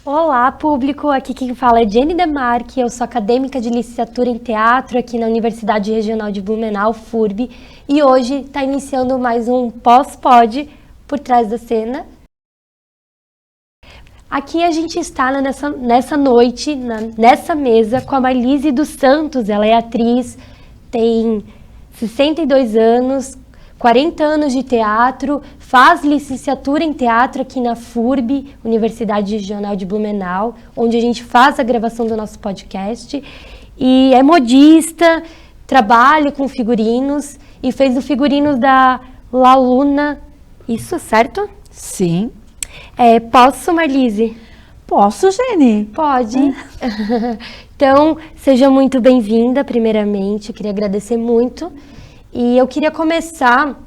Olá, público! Aqui quem fala é Jenny Demarque, eu sou acadêmica de licenciatura em teatro aqui na Universidade Regional de Blumenau, FURB, e hoje está iniciando mais um pós-pod por trás da cena. Aqui a gente está nessa noite, nessa mesa, com a Marlise dos Santos. Ela é atriz, tem 62 anos, 40 anos de teatro, faz licenciatura em teatro aqui na FURB, Universidade Regional de Blumenau, onde a gente faz a gravação do nosso podcast, e é modista, trabalha com figurinos e fez o figurino da La Luna. Isso, certo? Sim. Posso, Marlise? Posso, Jenny? Pode. Então, seja muito bem-vinda, primeiramente. Eu queria agradecer muito. E eu queria começar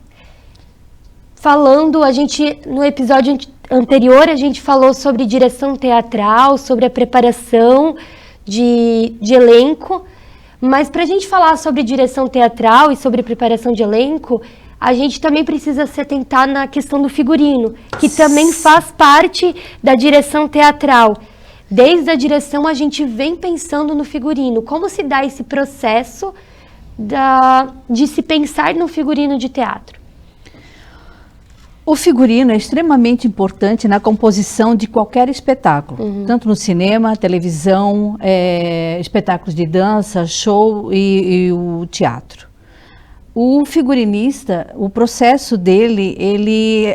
falando, no episódio anterior, a gente falou sobre direção teatral, sobre a preparação de elenco, mas para a gente falar sobre direção teatral e sobre preparação de elenco, a gente também precisa se atentar na questão do figurino, que também faz parte da direção teatral. Desde a direção, a gente vem pensando no figurino. Como se dá esse processo de se pensar no figurino de teatro? O figurino é extremamente importante na composição de qualquer espetáculo, tanto no cinema, televisão, espetáculos de dança, show e o teatro. O figurinista, o processo dele, ele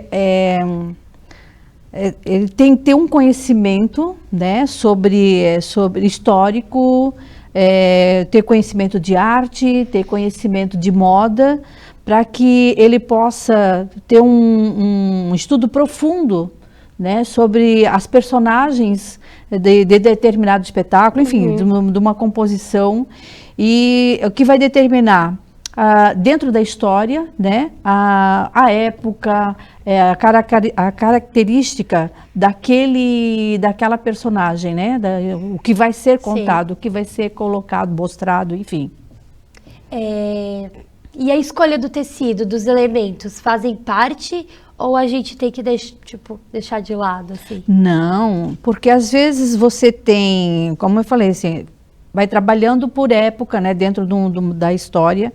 tem que ter um conhecimento, né, sobre histórico, ter conhecimento de arte, ter conhecimento de moda, para que ele possa ter um estudo profundo, né, sobre as personagens de determinado espetáculo, enfim, de uma composição, e o que vai determinar dentro da história, né, a época, a característica daquela personagem, né, o que vai ser contado, o que vai ser colocado, mostrado, enfim. E a escolha do tecido, dos elementos, fazem parte ou a gente tem que deixar de lado, assim? Não, porque às vezes você tem, como eu falei, assim, vai trabalhando por época, né, dentro da história.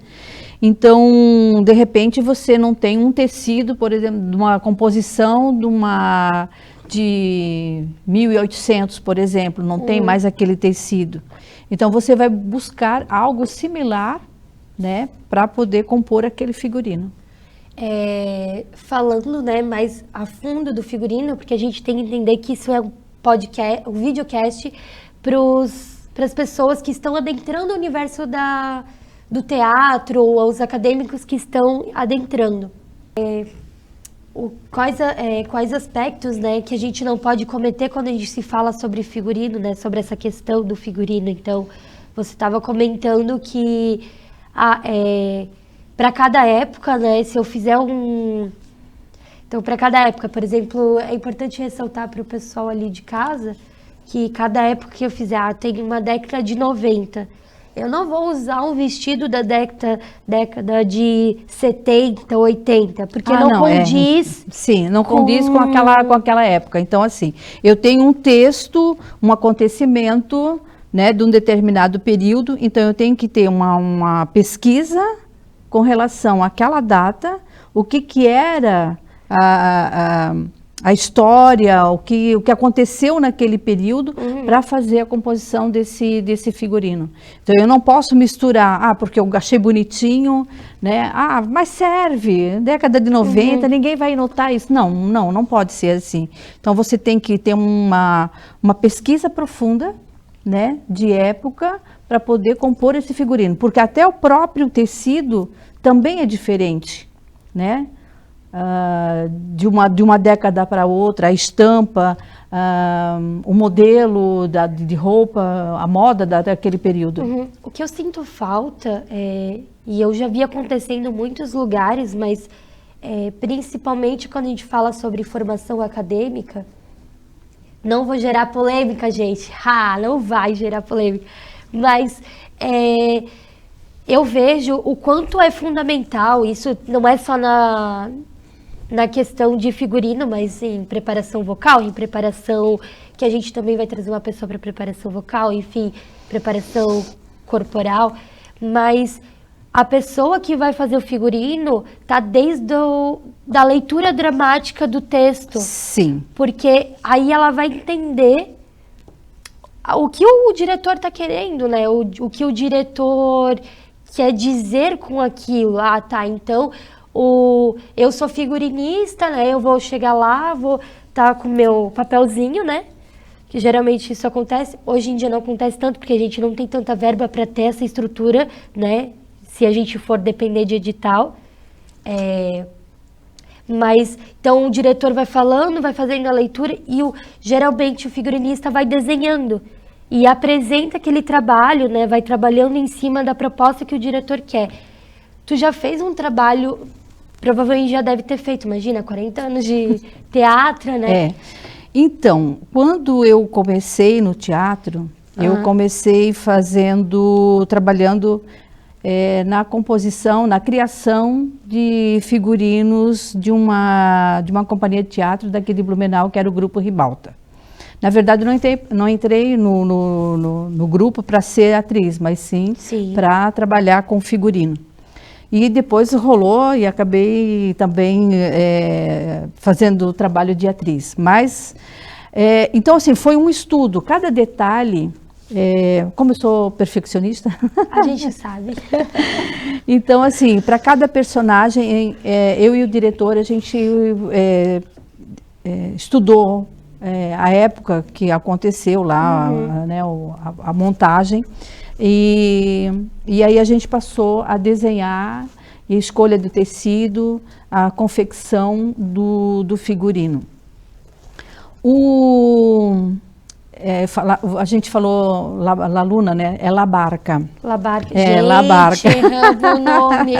Então, de repente, você não tem um tecido, por exemplo, de uma composição de 1800, por exemplo, não tem mais aquele tecido. Então, você vai buscar algo similar, né, para poder compor aquele figurino. Falando, né, mais a fundo do figurino, porque a gente tem que entender que isso é um podcast, um videocast para as pessoas que estão adentrando o universo do teatro, ou os acadêmicos que estão adentrando. Quais aspectos, né, que a gente não pode cometer quando a gente se fala sobre figurino, né, sobre essa questão do figurino. Então, você estava comentando que para cada época, né, se eu fizer Então, para cada época, por exemplo, é importante ressaltar para o pessoal ali de casa que cada época que eu fizer, tem uma década de 90. Eu não vou usar um vestido da década de 70, 80, porque não condiz... Sim, não condiz com aquela época. Então, assim, eu tenho um texto, um acontecimento, né, de um determinado período, então eu tenho que ter uma pesquisa com relação àquela data, o que era a história, o que aconteceu naquele período, para fazer a composição desse figurino. Então, eu não posso misturar, porque eu achei bonitinho, né? Mas serve, década de 90, ninguém vai notar isso. Não pode ser assim. Então, você tem que ter uma pesquisa profunda, né, de época, para poder compor esse figurino. Porque até o próprio tecido também é diferente, né? De uma década para outra, a estampa, o modelo de roupa, a moda daquele período. O que eu sinto falta, e eu já vi acontecendo em muitos lugares, mas principalmente quando a gente fala sobre formação acadêmica, não vou gerar polêmica, gente, não vai gerar polêmica, mas eu vejo o quanto é fundamental, isso não é só na questão de figurino, mas em preparação vocal, em preparação que a gente também vai trazer uma pessoa para preparação vocal, enfim, preparação corporal, mas a pessoa que vai fazer o figurino tá desde da leitura dramática do texto. Sim. Porque aí ela vai entender o que o diretor está querendo, né? O que o diretor quer dizer com aquilo. Ah, tá, então eu sou figurinista, né? Eu vou chegar lá, vou estar com o meu papelzinho, né? Que geralmente isso acontece. Hoje em dia não acontece tanto, porque a gente não tem tanta verba para ter essa estrutura, né? Se a gente for depender de edital. Mas, então, o diretor vai falando, vai fazendo a leitura e geralmente o figurinista vai desenhando e apresenta aquele trabalho, né? Vai trabalhando em cima da proposta que o diretor quer. Tu já fez um trabalho, provavelmente já deve ter feito, imagina, 40 anos de teatro, né? Então, quando eu comecei no teatro, eu comecei trabalhando na composição, na criação de figurinos de uma companhia de teatro daqui de Blumenau, que era o Grupo Ribalta. Na verdade, não entrei no grupo para ser atriz, mas sim. Para trabalhar com figurino. E depois rolou e acabei também fazendo o trabalho de atriz. Mas, então, assim, foi um estudo, cada detalhe. Como eu sou perfeccionista, a gente sabe. Então, assim, para cada personagem, eu e o diretor, a gente estudou a época que aconteceu lá, né, a montagem, e aí a gente passou a desenhar a escolha do tecido, a confecção do figurino. A gente falou La Luna, né? É La Barca. La Barca. Gente, La Barca. Erramos o nome.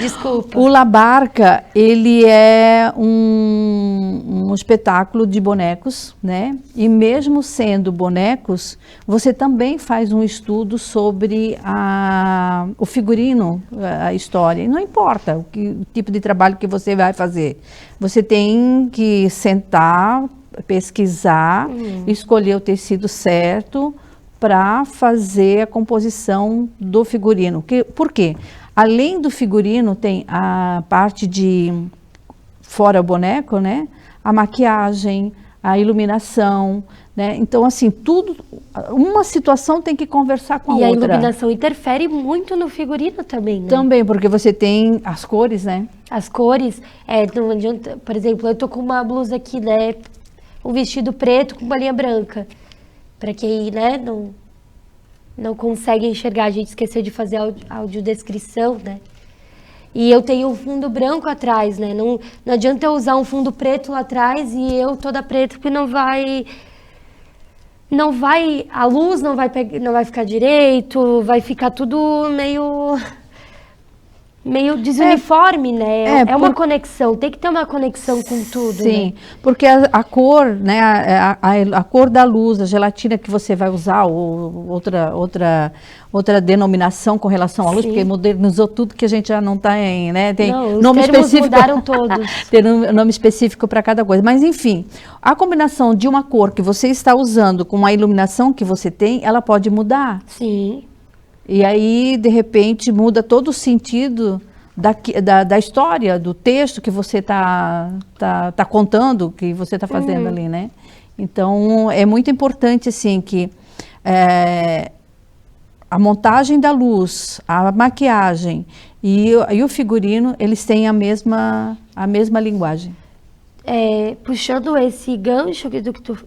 Desculpa. O La Barca, ele é um espetáculo de bonecos, né? E mesmo sendo bonecos, você também faz um estudo sobre o figurino, a história. E não importa o tipo de trabalho que você vai fazer. Você tem que sentar, pesquisar, escolher o tecido certo para fazer a composição do figurino. Por quê? Além do figurino, tem a parte de fora o boneco, né? A maquiagem, a iluminação, né? Então, assim, tudo, uma situação tem que conversar com a outra. E a iluminação interfere muito no figurino também, né? Também, porque você tem as cores, né? As cores, não adianta, por exemplo, eu tô com uma blusa aqui, né? Um vestido preto com uma linha branca. Para quem, né, não consegue enxergar, a gente esqueceu de fazer audiodescrição, né? E eu tenho um fundo branco atrás, né? Não adianta eu usar um fundo preto lá atrás e eu toda preta, porque a luz não vai ficar direito, vai ficar tudo meio desuniforme, né? É uma conexão, tem que ter uma conexão com tudo. Sim, né? Porque a cor, né? A cor da luz, a gelatina que você vai usar, ou outra denominação com relação à luz, porque modernizou tudo que a gente já não está em, né? Tem nome específico. Mudaram todos. Tem nome específico para cada coisa. Mas, enfim, a combinação de uma cor que você está usando com a iluminação que você tem, ela pode mudar. Sim. E aí, de repente, muda todo o sentido da história, do texto que você tá contando, que você está fazendo ali, né? Então, é muito importante, assim, que a montagem da luz, a maquiagem e o figurino, eles têm a mesma linguagem. Puxando esse gancho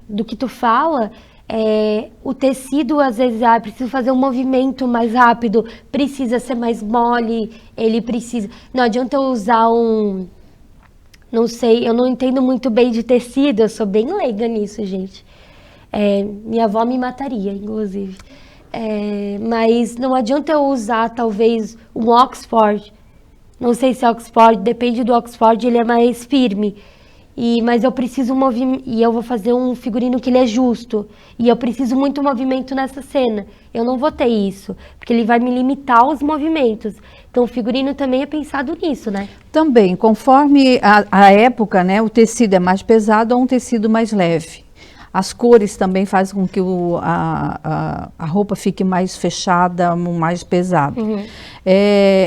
do que tu fala... o tecido, às vezes, precisa fazer um movimento mais rápido, precisa ser mais mole, ele precisa... Não adianta eu usar não sei, eu não entendo muito bem de tecido, eu sou bem leiga nisso, gente. Minha avó me mataria, inclusive. Mas não adianta eu usar, talvez, um Oxford. Não sei se Oxford, depende do Oxford, ele é mais firme. Mas eu preciso e eu vou fazer um figurino que ele é justo, e eu preciso muito movimento nessa cena. Eu não vou ter isso, porque ele vai me limitar os movimentos. Então o figurino também é pensado nisso, né? Também, conforme a época, né, o tecido é mais pesado ou um tecido mais leve. As cores também fazem com que a roupa fique mais fechada, mais pesada.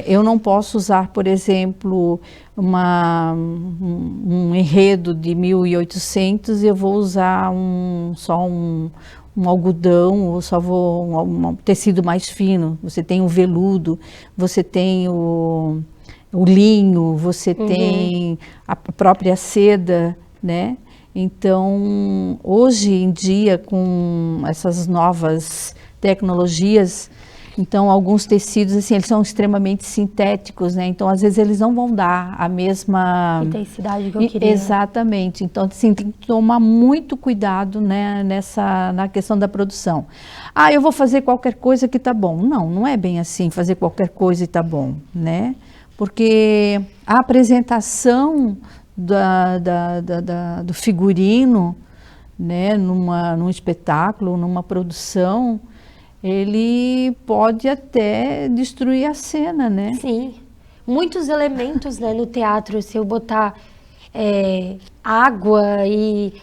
Eu não posso usar, por exemplo, um enredo de 1800 e eu vou usar só um algodão, ou só um tecido mais fino. Você tem o veludo, você tem o linho, você tem a própria seda, né? Então, hoje em dia, com essas novas tecnologias, então, alguns tecidos, assim, eles são extremamente sintéticos, né? Então, às vezes, eles não vão dar a mesma intensidade que eu queria. Exatamente. Então, assim, tem que tomar muito cuidado, né, na questão da produção. Ah, eu vou fazer qualquer coisa que tá bom. Não, não é bem assim, fazer qualquer coisa e tá bom, né? Porque a apresentação do figurino, né, num espetáculo, numa produção, ele pode até destruir a cena, né? Sim. Muitos elementos, né, no teatro, se eu botar água e...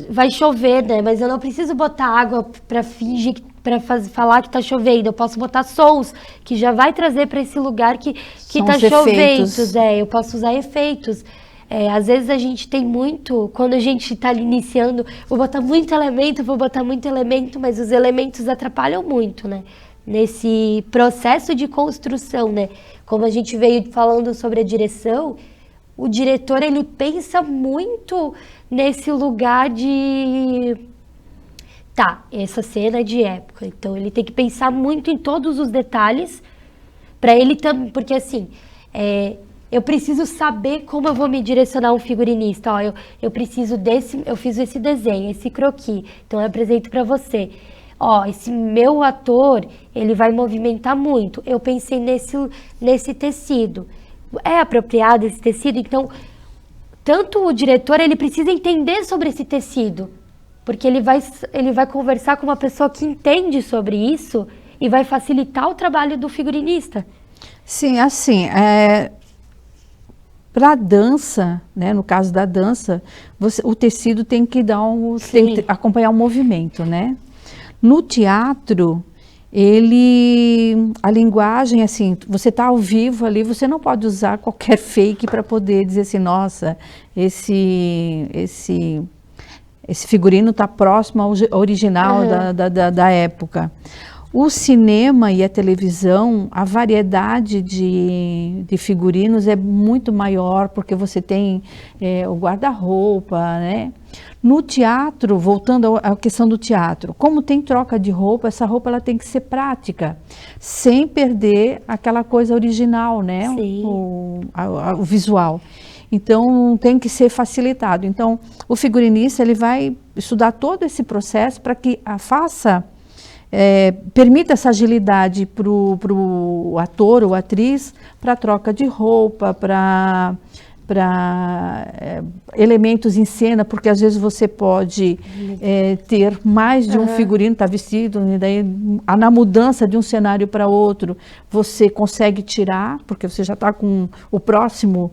vai chover, né? Mas eu não preciso botar água para fingir, para falar que tá chovendo. Eu posso botar sons, que já vai trazer para esse lugar que tá chovendo. Eu posso usar efeitos. Às vezes a gente tem muito, quando a gente está iniciando, vou botar muito elemento, mas os elementos atrapalham muito, né? Nesse processo de construção, né? Como a gente veio falando sobre a direção, o diretor, ele pensa muito nesse lugar de... Tá, essa cena é de época, então ele tem que pensar muito em todos os detalhes, para ele também, porque assim... eu preciso saber como eu vou me direcionar um figurinista. Ó, eu preciso eu fiz esse desenho, esse croquis, então eu apresento para você. Ó, esse meu ator, ele vai movimentar muito. Eu pensei nesse tecido. É apropriado esse tecido? Então, tanto o diretor, ele precisa entender sobre esse tecido, porque ele vai conversar com uma pessoa que entende sobre isso e vai facilitar o trabalho do figurinista. Sim, assim, para a dança, né, no caso da dança, o tecido tem que tem que acompanhar o movimento, né? No teatro, a linguagem, assim, você está ao vivo ali, você não pode usar qualquer fake para poder dizer assim, nossa, esse figurino está próximo ao original da época. O cinema e a televisão, a variedade de figurinos é muito maior, porque você tem o guarda-roupa, né? No teatro, voltando à questão do teatro, como tem troca de roupa, essa roupa ela tem que ser prática, sem perder aquela coisa original, né? O visual. Então, tem que ser facilitado. Então, o figurinista ele vai estudar todo esse processo para que permita essa agilidade para o ator ou atriz, para troca de roupa, para elementos em cena, porque às vezes você pode ter mais de um figurino, está vestido, e daí na mudança de um cenário para outro, você consegue tirar, porque você já está com o próximo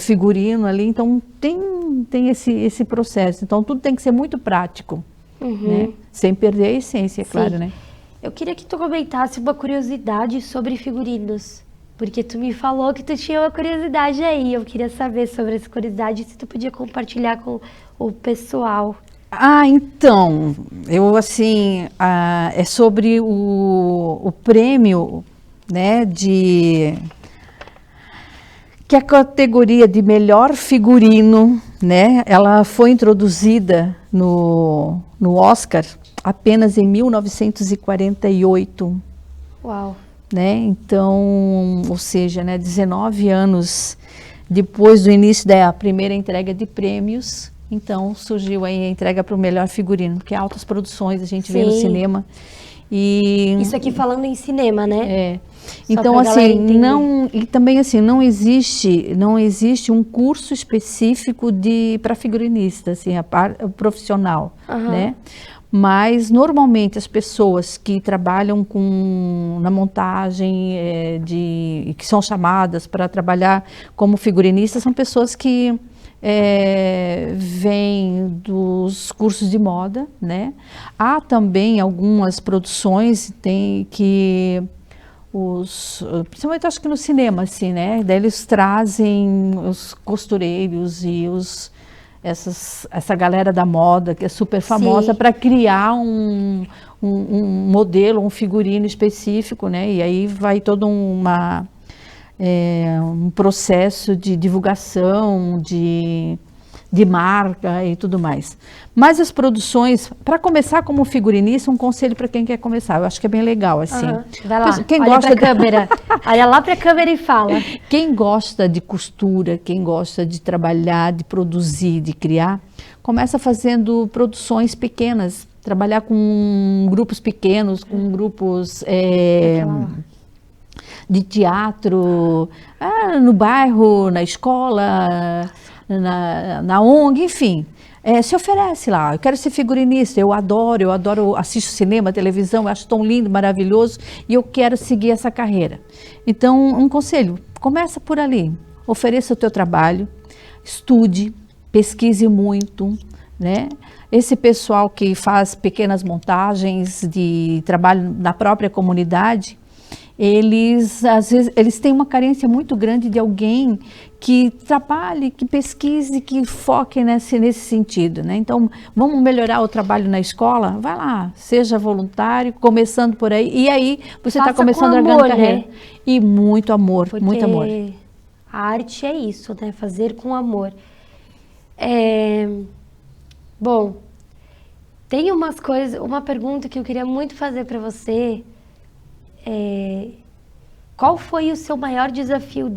figurino ali, então tem esse processo. Então tudo tem que ser muito prático. Né? Sem perder a essência, é claro, né? Eu queria que tu comentasse uma curiosidade sobre figurinos, porque tu me falou que tu tinha uma curiosidade aí, eu queria saber sobre essa curiosidade, se tu podia compartilhar com o pessoal. Então, é sobre o prêmio, né, que a categoria de melhor figurino, né, ela foi introduzida no Oscar apenas em 1948. Uau! Né? Então, ou seja, né, 19 anos depois do início da primeira entrega de prêmios, então surgiu aí a entrega para o melhor figurino, porque altas produções a gente vê no cinema. Isso aqui falando em cinema, né? Então, assim, e também assim, não existe um curso específico para figurinista, assim, o profissional, né? Mas, normalmente, as pessoas que trabalham na montagem, que são chamadas para trabalhar como figurinistas, são pessoas que vem dos cursos de moda, né? Há também algumas produções principalmente acho que no cinema, assim, né? Daí eles trazem os costureiros e essa galera da moda que é super famosa para criar um modelo, um figurino específico, né? E aí vai todo um processo de divulgação, de marca e tudo mais. Mas as produções, para começar como figurinista, um conselho para quem quer começar, eu acho que é bem legal, assim. Vai lá, quem olha gosta para a câmera, olha lá para a câmera e fala. Quem gosta de costura, quem gosta de trabalhar, de produzir, de criar, começa fazendo produções pequenas, trabalhar com grupos pequenos, com grupos de teatro, no bairro, na escola, na ONG, enfim. Se oferece lá, eu quero ser figurinista, eu adoro, assisto cinema, televisão, eu acho tão lindo, maravilhoso, e eu quero seguir essa carreira. Então, um conselho, começa por ali, ofereça o teu trabalho, estude, pesquise muito, né? Esse pessoal que faz pequenas montagens de trabalho na própria comunidade, às vezes, eles têm uma carência muito grande de alguém que trabalhe, que pesquise, que foque nesse sentido, né? Então, vamos melhorar o trabalho na escola? Vai lá, seja voluntário, começando por aí. E aí, você está começando a ganhar carreira. Né? E muito amor, muito amor. A arte é isso, né? Fazer com amor. Bom, tem uma pergunta que eu queria muito fazer para você. Qual foi o seu maior desafio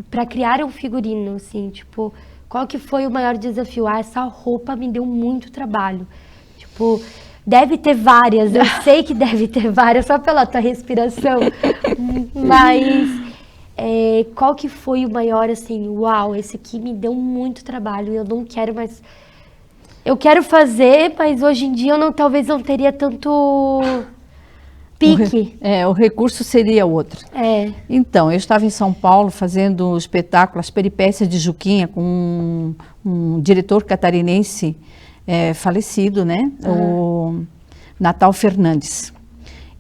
para criar um figurino, assim, tipo, qual que foi o maior desafio? Essa roupa me deu muito trabalho, tipo, deve ter várias, eu sei que deve ter várias, só pela tua respiração, mas qual que foi o maior, assim, uau, esse aqui me deu muito trabalho, eu não quero mais, eu quero fazer, mas hoje em dia talvez não teria tanto pique. O recurso seria outro. Então, eu estava em São Paulo fazendo um espetáculo, As Peripécias de Juquinha, com um diretor catarinense falecido, né? O Natal Fernandes.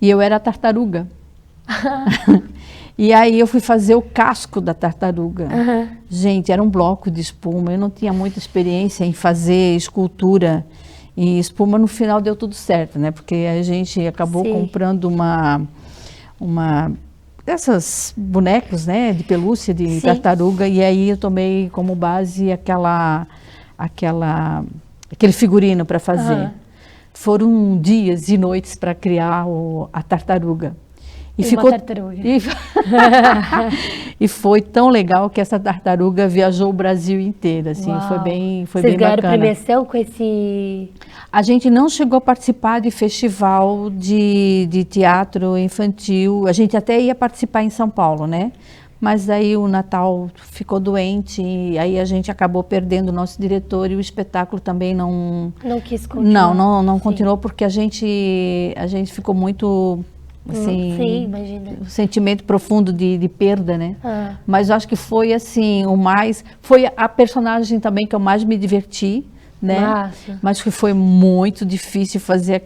E eu era a tartaruga. E aí eu fui fazer o casco da tartaruga. Gente, era um bloco de espuma, eu não tinha muita experiência em fazer escultura e espuma. No final deu tudo certo, né? Porque a gente acabou comprando dessas bonecos, né? De pelúcia, de tartaruga. E aí eu tomei como base aquele figurino para fazer. Foram dias e noites para criar a tartaruga. Tartaruga. E foi tão legal que essa tartaruga viajou o Brasil inteiro, assim. Foi bem bacana. Vocês ganharam premiação com esse... A gente não chegou a participar de festival de teatro infantil. A gente até ia participar em São Paulo, né? Mas aí o Natal ficou doente e aí a gente acabou perdendo o nosso diretor e o espetáculo também não quis continuar. Não continuou porque a gente ficou muito... assim, sim, imagina. Um sentimento profundo de perda, né? Mas eu acho que foi assim, foi a personagem também que eu mais me diverti, né? Massa. Mas que foi muito difícil fazer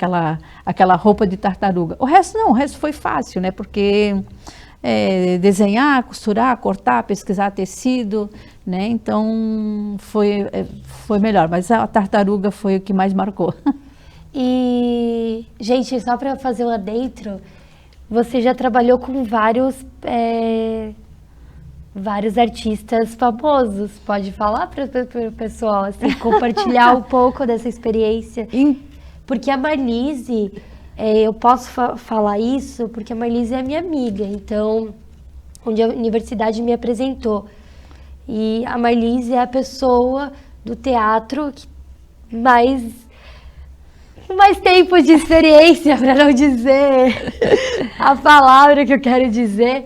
aquela roupa de tartaruga. O resto foi fácil, né? Porque desenhar, costurar, cortar, pesquisar tecido, né? Então foi melhor, mas a tartaruga foi o que mais marcou. E, gente, só para fazer um adentro, você já trabalhou com vários artistas famosos. Pode falar para o pessoal, assim, compartilhar um pouco dessa experiência? Porque a Marlise, eu posso falar isso porque a Marlise é minha amiga, então, onde a universidade me apresentou. E a Marlise é a pessoa do teatro que mais tempo de experiência, para não dizer a palavra que eu quero dizer,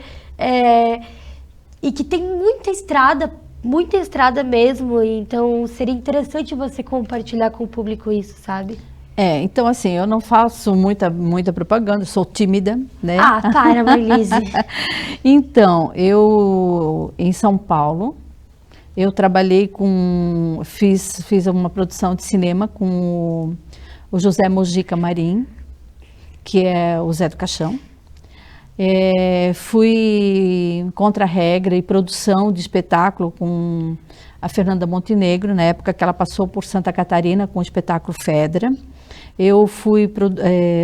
e que tem muita estrada mesmo, então seria interessante você compartilhar com o público isso, sabe? Então assim, eu não faço muita propaganda, sou tímida, né? Para, Marlise. Então, eu em São Paulo, eu fiz uma produção de cinema com o José Mojica Marim, que é o Zé do Caixão. Fui contra-regra e produção de espetáculo com a Fernanda Montenegro, na época que ela passou por Santa Catarina com o espetáculo Fedra. Eu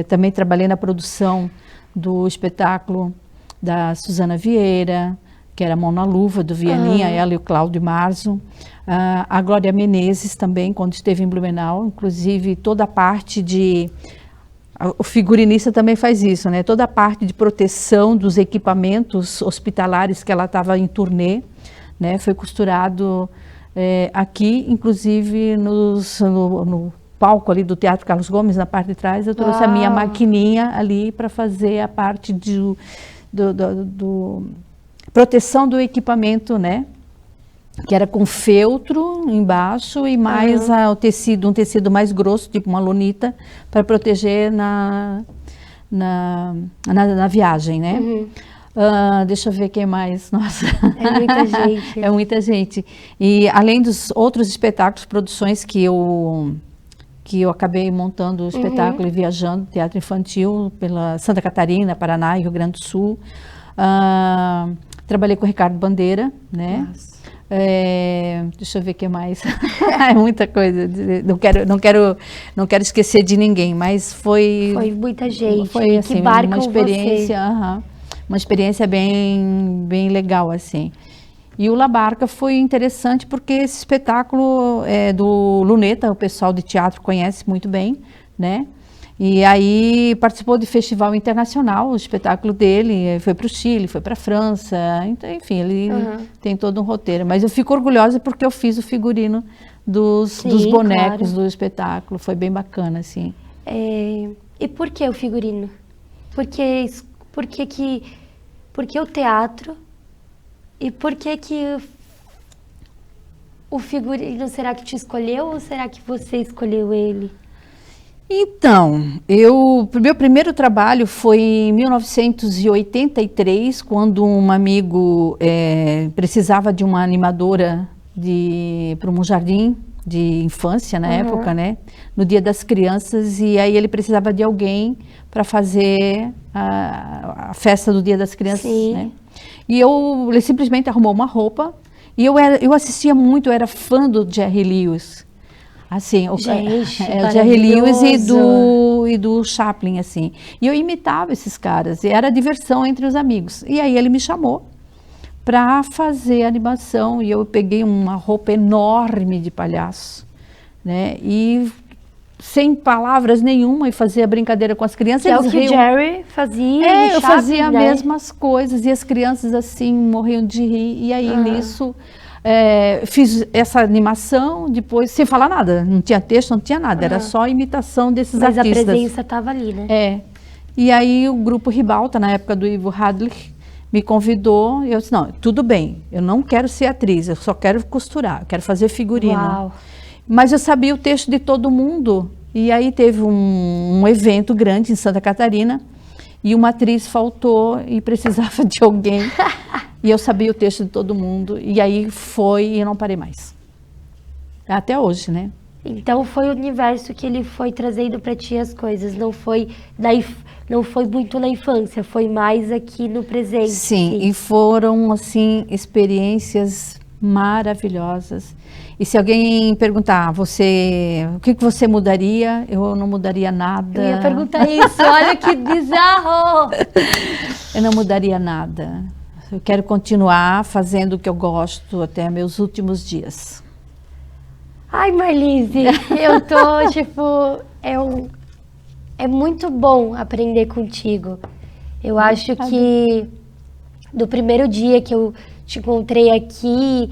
também trabalhei na produção do espetáculo da Suzana Vieira, que era Mão na Luva, do Vianinha, ela e o Cláudio Marzo. A Glória Menezes também, quando esteve em Blumenau, inclusive toda a parte de... O figurinista também faz isso, né? Toda a parte de proteção dos equipamentos hospitalares que ela estava em turnê, né? Foi costurado aqui, inclusive no palco ali do Teatro Carlos Gomes, na parte de trás, eu trouxe a minha maquininha ali para fazer a parte do proteção do equipamento, né? Que era com feltro embaixo e mais um tecido mais grosso, tipo uma lonita, para proteger na viagem, né? Deixa eu ver quem mais. Nossa, é muita gente. É muita gente. E além dos outros espetáculos, produções que eu acabei montando o espetáculo e viajando, teatro infantil pela Santa Catarina, Paraná e Rio Grande do Sul. Trabalhei com o Ricardo Bandeira, né? Nossa. Deixa eu ver o que mais. É muita coisa. Não quero esquecer de ninguém, mas foi muita gente. Foi assim, uma experiência bem legal assim. E o La Barca foi interessante porque esse espetáculo do Luneta, o pessoal de teatro conhece muito bem, né? E aí participou de festival internacional, o espetáculo dele foi para o Chile, foi para a França, então, enfim, ele tem todo um roteiro. Mas eu fico orgulhosa porque eu fiz o figurino dos bonecos do espetáculo, foi bem bacana, assim. E por que o figurino? Por que o teatro? E por que o figurino, será que te escolheu ou será que você escolheu ele? Então, meu primeiro trabalho foi em 1983, quando um amigo precisava de uma animadora para um jardim de infância na época, né? No Dia das Crianças, e aí ele precisava de alguém para fazer a festa do Dia das Crianças, né? E ele simplesmente arrumou uma roupa, e eu assistia muito, eu era fã do Jerry Lewis. Assim, o Jerry Lewis e do Chaplin, assim. E eu imitava esses caras, e era diversão entre os amigos. E aí ele me chamou para fazer animação, e eu peguei uma roupa enorme de palhaço, né? E sem palavras nenhuma, e fazia brincadeira com as crianças. Que é o que o Jerry fazia. Eu fazia as mesmas coisas, e as crianças assim morriam de rir, e aí nisso... fiz essa animação, depois, sem falar nada, não tinha texto, não tinha nada, era só imitação desses artistas. Mas a presença estava ali, né? E aí o grupo Ribalta, na época do Ivo Hadlich, me convidou, e eu disse, não, tudo bem, eu não quero ser atriz, eu só quero costurar, eu quero fazer figurino. Uau. Mas eu sabia o texto de todo mundo, e aí teve um evento grande em Santa Catarina, e uma atriz faltou e precisava de alguém. E eu sabia o texto de todo mundo, e aí e eu não parei mais. Até hoje, né? Então foi o universo que ele foi trazendo para ti as coisas, não foi muito na infância, foi mais aqui no presente. Sim, e foram, assim, experiências maravilhosas. E se alguém perguntar, o que você mudaria? Eu não mudaria nada. Eu ia perguntar isso, olha que bizarro! Eu não mudaria nada. Eu quero continuar fazendo o que eu gosto até meus últimos dias. Ai, Marlise, eu tô, tipo, é muito bom aprender contigo. Eu acho que do primeiro dia que eu te encontrei aqui,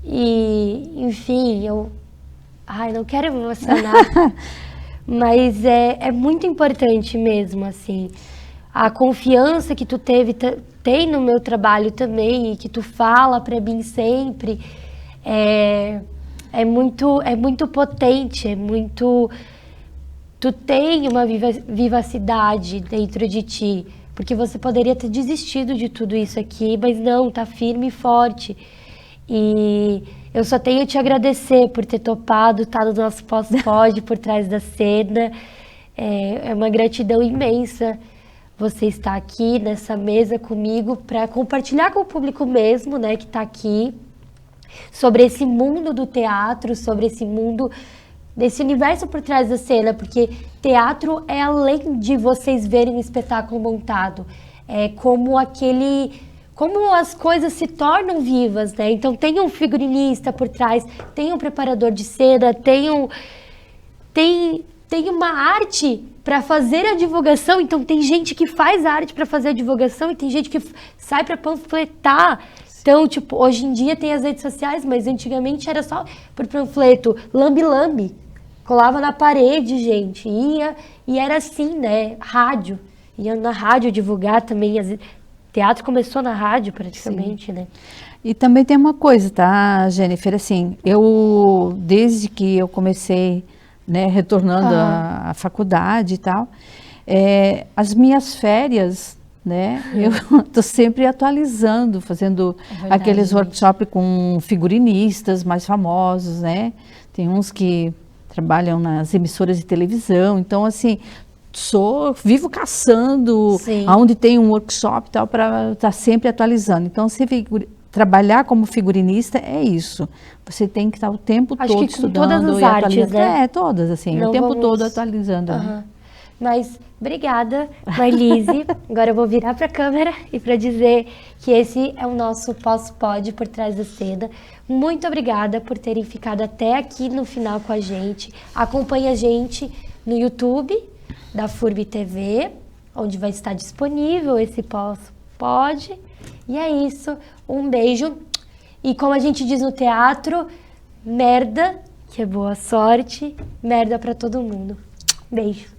e, enfim, não quero me emocionar, mas é muito importante mesmo, assim. A confiança que tu tem no meu trabalho também, e que tu fala para mim sempre, é muito potente, tu tem uma vivacidade dentro de ti, porque você poderia ter desistido de tudo isso aqui, mas não, tá firme e forte. E eu só tenho te agradecer por ter topado, estar no nosso pós-pod, por trás da cena. É uma gratidão imensa você estar aqui nessa mesa comigo para compartilhar com o público mesmo, né, que está aqui, sobre esse mundo do teatro, sobre esse mundo, desse universo por trás da cena, porque teatro é além de vocês verem um espetáculo montado, é como as coisas se tornam vivas, né? Então tem um figurinista por trás, tem um preparador de cena, tem uma arte para fazer a divulgação, então tem gente que faz arte para fazer a divulgação e tem gente que sai para panfletar. Então, tipo, hoje em dia tem as redes sociais, mas antigamente era só por panfleto, lambe-lambe, colava na parede, gente, e era assim, né, rádio, ia na rádio divulgar também, teatro começou na rádio praticamente, né. E também tem uma coisa, tá, Jennifer, assim, desde que eu comecei, né, retornando à faculdade e tal, as minhas férias, né, eu tô sempre atualizando, fazendo aqueles workshops com figurinistas mais famosos, né, tem uns que trabalham nas emissoras de televisão, então assim, vivo caçando aonde tem um workshop e tal, para estar sempre atualizando. Então, trabalhar como figurinista é isso. Você tem que estar o tempo todo estudando. Todas as artes, né? Todas, assim, o tempo todo atualizando. Mas, obrigada, Marlise. Agora eu vou virar para a câmera e para dizer que esse é o nosso pós-pod por trás da cena. Muito obrigada por terem ficado até aqui no final com a gente. Acompanhe a gente no YouTube da FURB TV, onde vai estar disponível esse pós-pod. E é isso, um beijo. E como a gente diz no teatro, merda, que é boa sorte, merda pra todo mundo. Beijo.